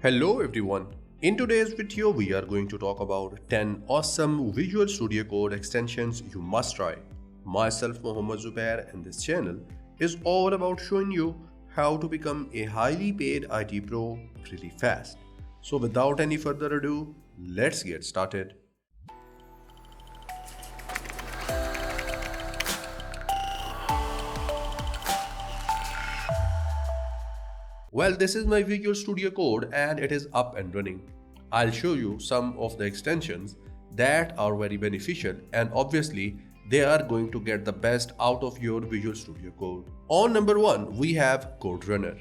Hello everyone. In today's video, we are going to talk about 10 awesome Visual Studio Code extensions you must try. Myself, Mohammad Zubair, and this channel is all about showing you how to become a highly paid IT pro really fast. So without any further ado, let's get started. Well, this is my Visual Studio Code and it is up and running. I'll show you some of the extensions that are very beneficial, and obviously they are going to get the best out of your Visual Studio Code. On number 1, we have Code Runner.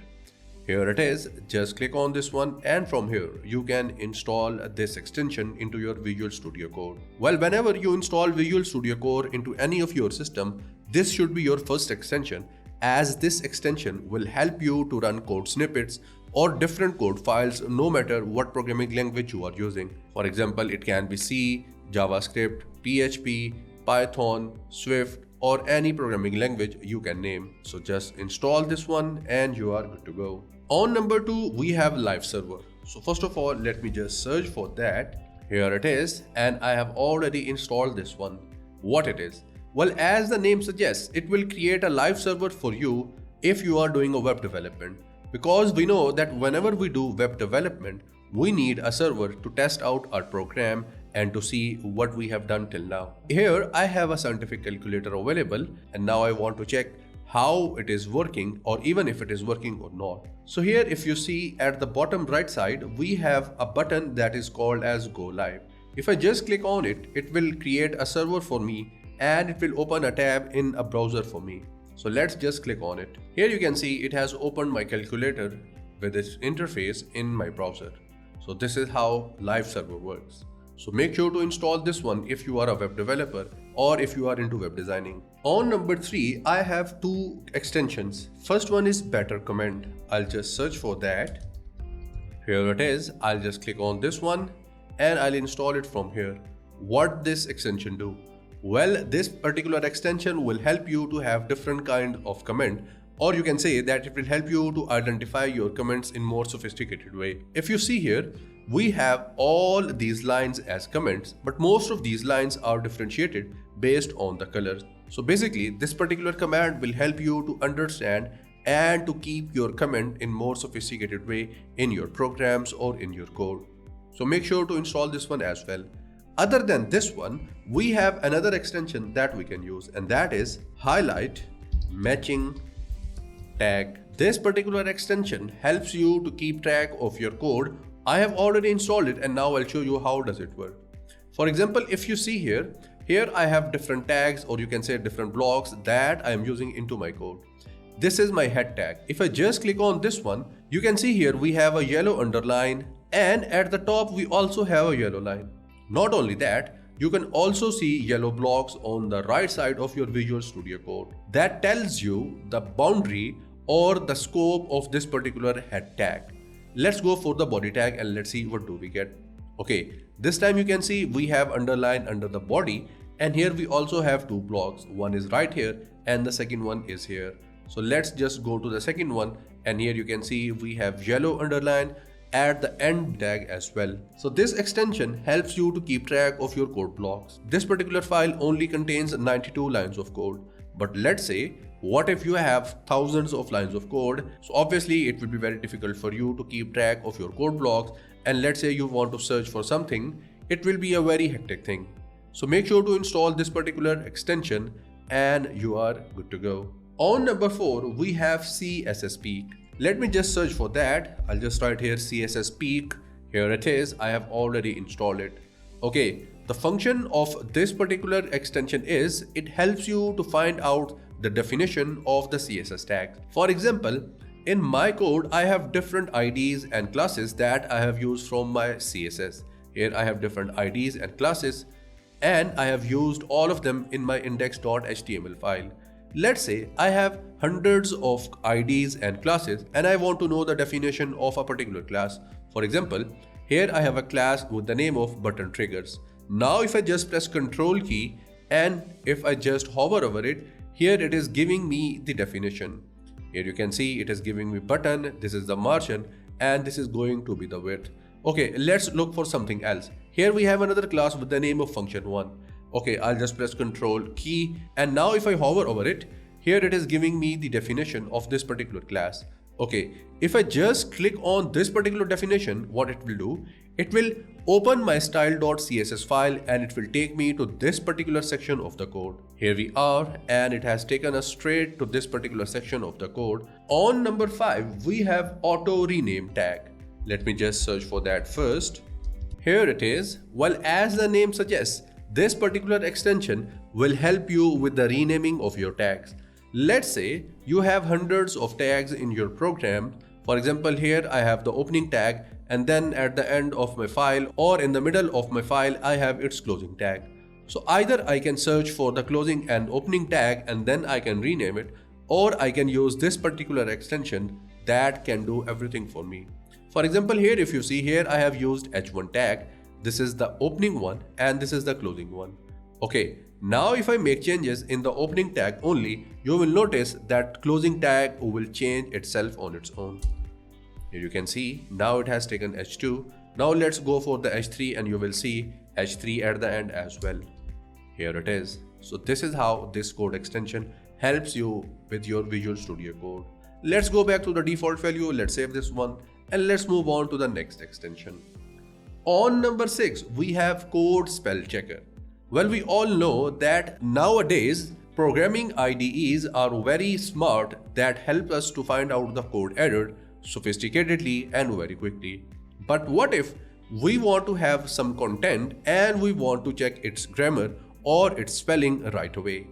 Here it is, just click on this one and from here you can install this extension into your Visual Studio Code. Well, whenever you install Visual Studio Code into any of your system, this should be your first extension, as this extension will help you to run code snippets or different code files no matter what programming language you are using. For example, it can be C, JavaScript, PHP, Python, Swift, or any programming language you can name. So just install this one and you are good to go. On number 2, we have Live Server. So first of all, let me just search for that. Here it is, and I have already installed this one. What it is? Well, as the name suggests, it will create a live server for you if you are doing a web development. Because we know that whenever we do web development, we need a server to test out our program and to see what we have done till now. Here I have a scientific calculator available, and now I want to check how it is working, or even if it is working or not. So here, if you see at the bottom right side, we have a button that is called as Go Live. If I just click on it, it will create a server for me and it will open a tab in a browser for me. So let's just click on it. Here you can see it has opened my calculator with its interface in my browser. So this is how Live Server works. So make sure to install this one if you are a web developer or if you are into web designing. On number 3, I have 2 extensions. First one is Better Comment. I'll just search for that. Here it is. I'll just click on this one and I'll install it from here. What this extension do? Well, this particular extension will help you to have different kind of comment, or you can say that it will help you to identify your comments in more sophisticated way. If you see here, we have all these lines as comments, but most of these lines are differentiated based on the colors. So basically, this particular command will help you to understand and to keep your comment in more sophisticated way in your programs or in your code. So make sure to install this one as well. Other than this one, we have another extension that we can use, and that is Highlight Matching Tag. This particular extension helps you to keep track of your code. I have already installed it and now I'll show you how does it work. For example, if you see here I have different tags, or you can say different blocks that I am using into my code. This is my head tag. If I just click on this one, you can see here we have a yellow underline, and at the top we also have a yellow line. Not only that, you can also see yellow blocks on the right side of your Visual Studio Code. That tells you the boundary or the scope of this particular head tag. Let's go for the body tag and let's see what do we get. Okay, this time you can see we have underline under the body, and here we also have 2 blocks. One is right here and the second one is here. So let's just go to the second one, and here you can see we have yellow underline at the end tag as well. So this extension helps you to keep track of your code blocks. This particular file only contains 92 lines of code. But let's say, what if you have thousands of lines of code? So obviously it will be very difficult for you to keep track of your code blocks, and let's say you want to search for something, it will be a very hectic thing. So make sure to install this particular extension and you are good to go. On number 4, we have CSS Peek. Let me just search for that. I'll just write here CSS Peek. Here it is. I have already installed it. Okay, the function of this particular extension is it helps you to find out the definition of the CSS tag. For example, in my code, I have different IDs and classes that I have used from my CSS. Here I have different IDs and classes, and I have used all of them in my index.html file. Let's say I have hundreds of IDs and classes and I want to know the definition of a particular class. For example, here I have a class with the name of button triggers. Now if I just press Ctrl key and if I just hover over it, here it is giving me the definition. Here you can see it is giving me button, this is the margin, and this is going to be the width. Okay, let's look for something else. Here we have another class with the name of function1. Okay, I'll just press Control key, and now if I hover over it, here it is giving me the definition of this particular class. Okay, if I just click on this particular definition, what it will do, it will open my style.css file and it will take me to this particular section of the code. Here we are, and it has taken us straight to this particular section of the code. On number 5, we have auto rename tag. Let me just search for that first. Here it is. Well, as the name suggests, this particular extension will help you with the renaming of your tags. Let's say you have hundreds of tags in your program. For example, here I have the opening tag, and then at the end of my file or in the middle of my file, I have its closing tag. So either I can search for the closing and opening tag and then I can rename it, or I can use this particular extension that can do everything for me. For example, here if you see here, I have used h1 tag. This is the opening one and this is the closing one. Okay, now if I make changes in the opening tag only, you will notice that closing tag will change itself on its own. Here you can see, now it has taken h2. Now let's go for the h3 and you will see h3 at the end as well. Here it is. So this is how this code extension helps you with your Visual Studio Code. Let's go back to the default value. Let's save this one and let's move on to the next extension. On number 6, we have code spell checker. Well, we all know that nowadays programming IDEs are very smart that help us to find out the code error sophisticatedly and very quickly. But what if we want to have some content and we want to check its grammar or its spelling right away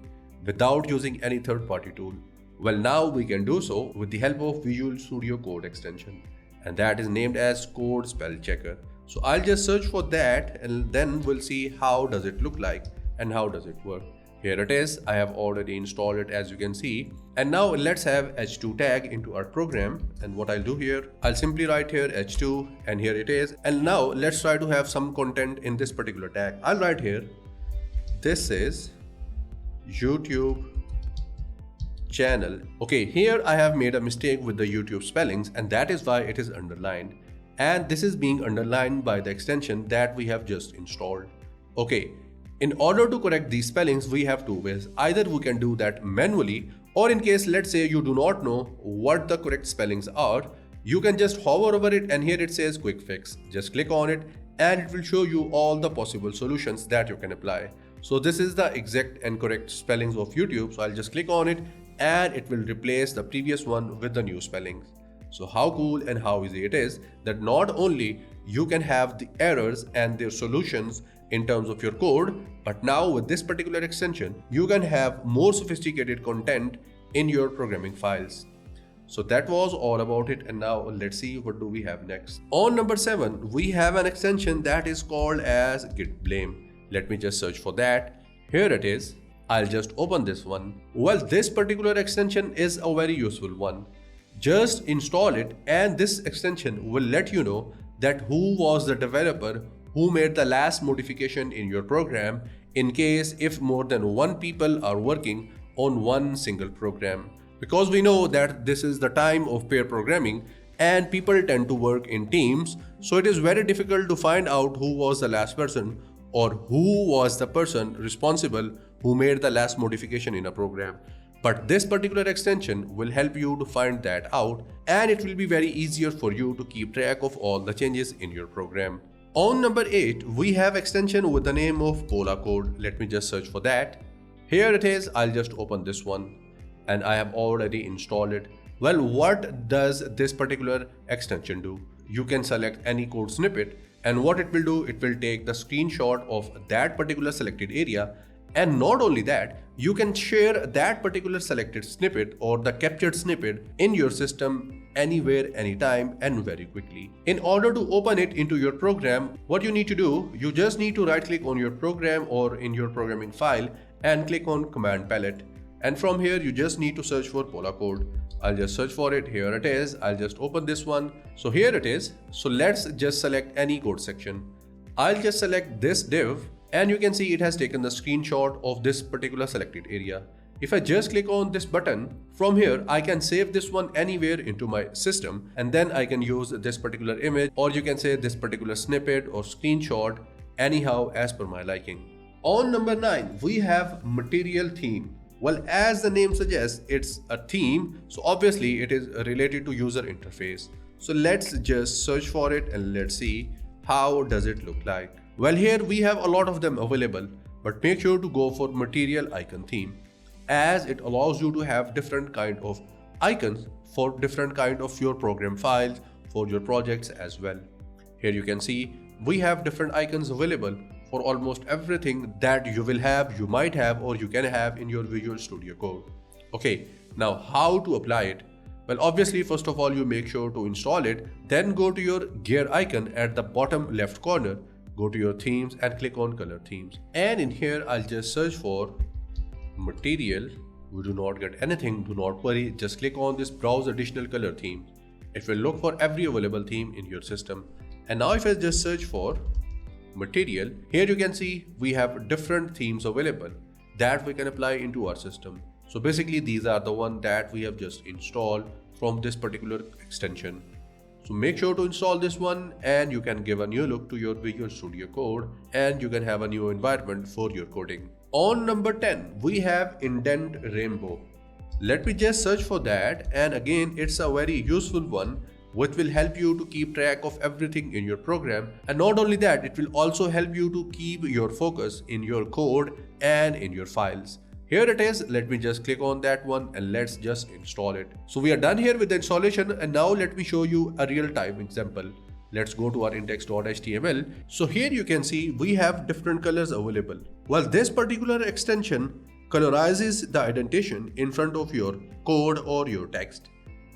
without using any third-party tool? Well, now we can do so with the help of Visual Studio Code extension, and that is named as code spell checker. So I'll just search for that and then we'll see how does it look like and how does it work. Here it is. I have already installed it, as you can see. And now let's have h2 tag into our program. And what I'll do here, I'll simply write here h2 and here it is. And now let's try to have some content in this particular tag. I'll write here, this is YouTube channel. Okay, here I have made a mistake with the YouTube spellings and that is why it is underlined. And this is being underlined by the extension that we have just installed. Okay. In order to correct these spellings, we have two ways. Either we can do that manually, or in case let's say you do not know what the correct spellings are, you can just hover over it and here it says quick fix. Just click on it and it will show you all the possible solutions that you can apply. So this is the exact and correct spellings of YouTube. So I'll just click on it and it will replace the previous one with the new spellings. So how cool and how easy it is that not only you can have the errors and their solutions in terms of your code, but now with this particular extension, you can have more sophisticated content in your programming files. So that was all about it, and now let's see what do we have next. On number 7, we have an extension that is called as Git Blame. Let me just search for that. Here it is. I'll just open this one. Well, this particular extension is a very useful one. Just install it and this extension will let you know that who was the developer who made the last modification in your program in case if more than one people are working on one single program. Because we know that this is the time of pair programming and people tend to work in teams, so it is very difficult to find out who was the last person or who was the person responsible who made the last modification in a program. But this particular extension will help you to find that out and it will be very easier for you to keep track of all the changes in your program. On number 8, we have extension with the name of Polacode. Let me just search for that. Here it is. I'll just open this one and I have already installed it. Well, what does this particular extension do? You can select any code snippet and what it will do, it will take the screenshot of that particular selected area. And not only that, you can share that particular selected snippet or the captured snippet in your system anywhere, anytime and very quickly. In order to open it into your program, what you need to do, you just need to right click on your program or in your programming file and click on command palette. And from here, you just need to search for Polacode. I'll just search for it. Here it is. I'll just open this one. So here it is. So let's just select any code section. I'll just select this div. And you can see it has taken the screenshot of this particular selected area. If I just click on this button, from here I can save this one anywhere into my system, and then I can use this particular image, or you can say this particular snippet or screenshot, anyhow as per my liking. On number 9, we have material theme. Well, as the name suggests, it's a theme, so obviously it is related to user interface. So let's just search for it and let's see how does it look like. Well, here we have a lot of them available, but make sure to go for material icon theme, as it allows you to have different kind of icons for different kind of your program files for your projects as well. Here you can see we have different icons available for almost everything that you might have, or you can have in your Visual Studio Code. Okay, now how to apply it? Well, obviously, first of all, you make sure to install it, then go to your gear icon at the bottom left corner, go to your themes and click on color themes. And in here, I'll just search for material. We do not get anything, do not worry, just click on this browse additional color theme. It will look for every available theme in your system. And now if I just search for material, here you can see we have different themes available that we can apply into our system. So basically these are the one that we have just installed from this particular extension. So make sure to install this one and you can give a new look to your Visual Studio Code and you can have a new environment for your coding. On number 10, we have Indent Rainbow. Let me just search for that, and again it's a very useful one which will help you to keep track of everything in your program, and not only that, it will also help you to keep your focus in your code and in your files. Here it is. Let me just click on that one and let's just install it. So we are done here with the installation, and now let me show you a real-time example. Let's go to our index.html. So here you can see we have different colors available. Well, this particular extension colorizes the indentation in front of your code or your text,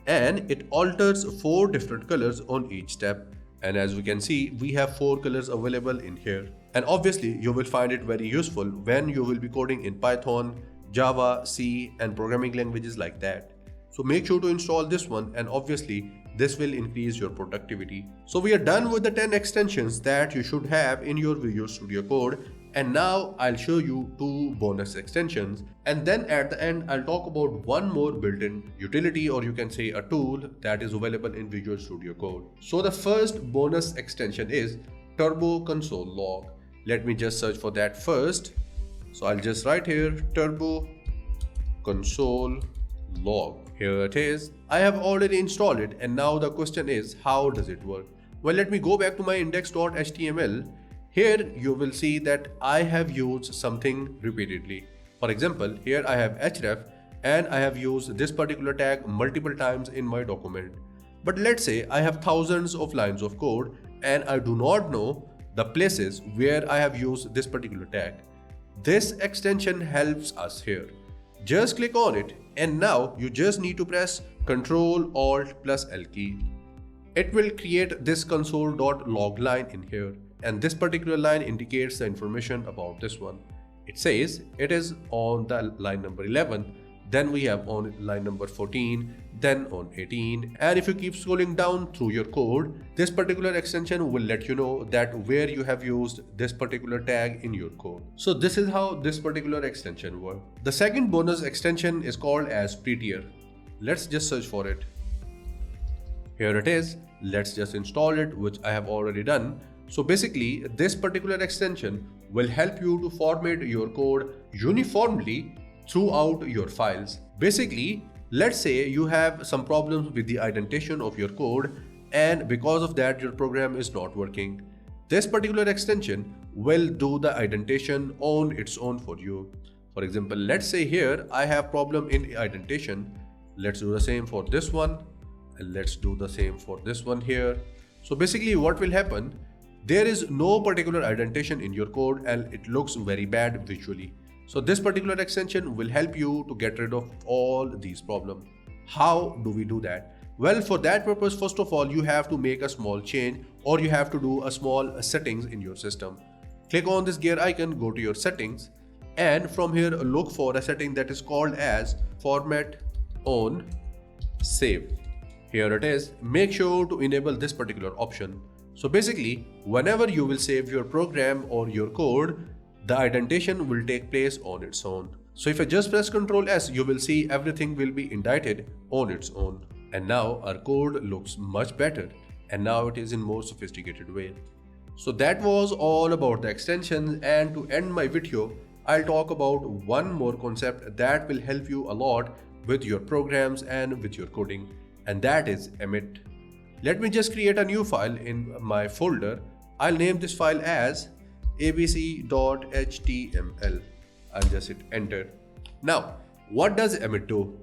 and it alters 4 different colors on each step. And as we can see, we have 4 colors available in here. And obviously you will find it very useful when you will be coding in Python, Java, C and programming languages like that. So make sure to install this one, and obviously this will increase your productivity. So we are done with the 10 extensions that you should have in your Visual Studio Code. And now I'll show you 2 bonus extensions, and then at the end I'll talk about one more built-in utility, or you can say a tool that is available in Visual Studio Code. So the first bonus extension is Turbo Console Log. Let me just search for that first. So I'll just write here Turbo Console Log. Here it is. I have already installed it, and now the question is, how does it work? Well, let me go back to my index.html. Here you will see that I have used something repeatedly. For example, here I have href and I have used this particular tag multiple times in my document. But let's say I have thousands of lines of code and I do not know the places where I have used this particular tag. This extension helps us here. Just click on it, and now you just need to press Ctrl+Alt+L key. It will create this console.log line in here, and this particular line indicates the information about this one. It says it is on the line number 11, then we have on line number 14, then on 18, and if you keep scrolling down through your code, this particular extension will let you know that where you have used this particular tag in your code. So this is how this particular extension works. The second bonus extension is called as Prettier. Let's just search for it. Here it is. Let's just install it, which I have already done. So basically, this particular extension will help you to format your code uniformly throughout your files. Basically, let's say you have some problems with the indentation of your code, and because of that your program is not working. This particular extension will do the indentation on its own for you. For example, let's say here I have problem in indentation. Let's do the same for this one, and let's do the same for this one here. So basically what will happen, there is no particular indentation in your code and it looks very bad visually. So this particular extension will help you to get rid of all these problems. How do we do that? Well, for that purpose, first of all, you have to make a small change, or you have to do a small settings in your system. Click on this gear icon, go to your settings, and from here look for a setting that is called as format on save. Here it is. Make sure to enable this particular option. So basically, whenever you will save your program or your code, the indentation will take place on its own. So if I just press Ctrl S, you will see everything will be indented on its own. And now our code looks much better, and now it is in more sophisticated way. So that was all about the extensions, and to end my video, I'll talk about one more concept that will help you a lot with your programs and with your coding, and that is emit. Let me just create a new file in my folder. I'll name this file as abc.html. I'll just hit enter. Now, what does emit do?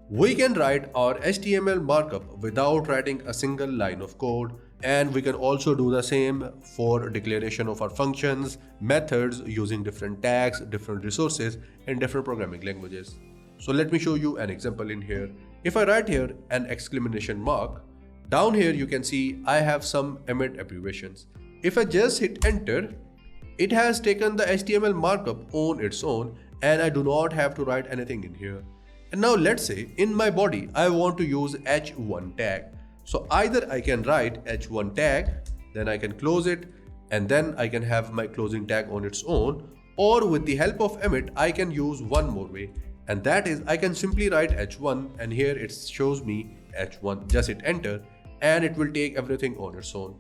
We can write our HTML markup without writing a single line of code, and we can also do the same for declaration of our functions, methods using different tags, different resources, and different programming languages. So let me show you an example in here. If I write here an exclamation mark, down here you can see I have some emit abbreviations. If I just hit enter, it has taken the HTML markup on its own, and I do not have to write anything in here. And now let's say in my body I want to use h1 tag. So either I can write h1 tag, then I can close it, and then I can have my closing tag on its own, or with the help of emit I can use one more way, and that is I can simply write h1, and here it shows me h1. Just hit enter and it will take everything on its own.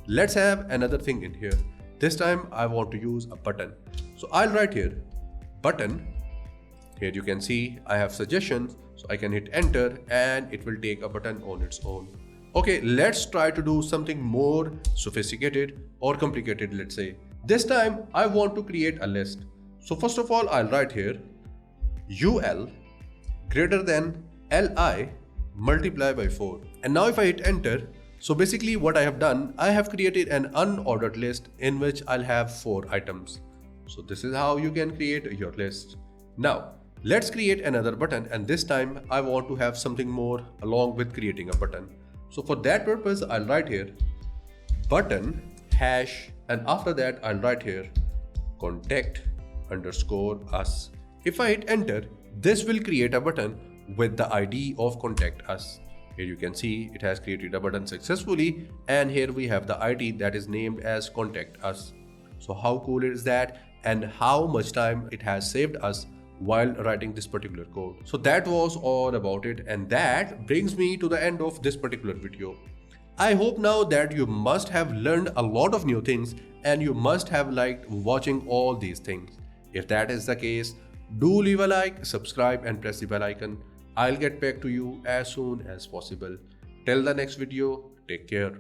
Let's have another thing in here. This time I want to use a button. So I'll write here button. Here you can see I have suggestions, so I can hit enter and it will take a button on its own. Okay, let's try to do something more sophisticated or complicated, let's say. This time I want to create a list. So first of all, I'll write here ul greater than li multiply by 4. And now if I hit enter, so basically what I have done, I have created an unordered list in which I'll have 4 items. So this is how you can create your list. Now, let's create another button, and this time I want to have something more along with creating a button. So for that purpose, I'll write here button hash, and after that I'll write here contact underscore us. If I hit enter, this will create a button with the ID of contact us. Here you can see it has created a button successfully, and here we have the ID that is named as contact us. So how cool is that, and how much time it has saved us while writing this particular code. So that was all about it, and that brings me to the end of this particular video. I hope now that you must have learned a lot of new things, and you must have liked watching all these things. If that is the case, do leave a like, subscribe and press the bell icon. I'll get back to you as soon as possible. Till the next video, take care.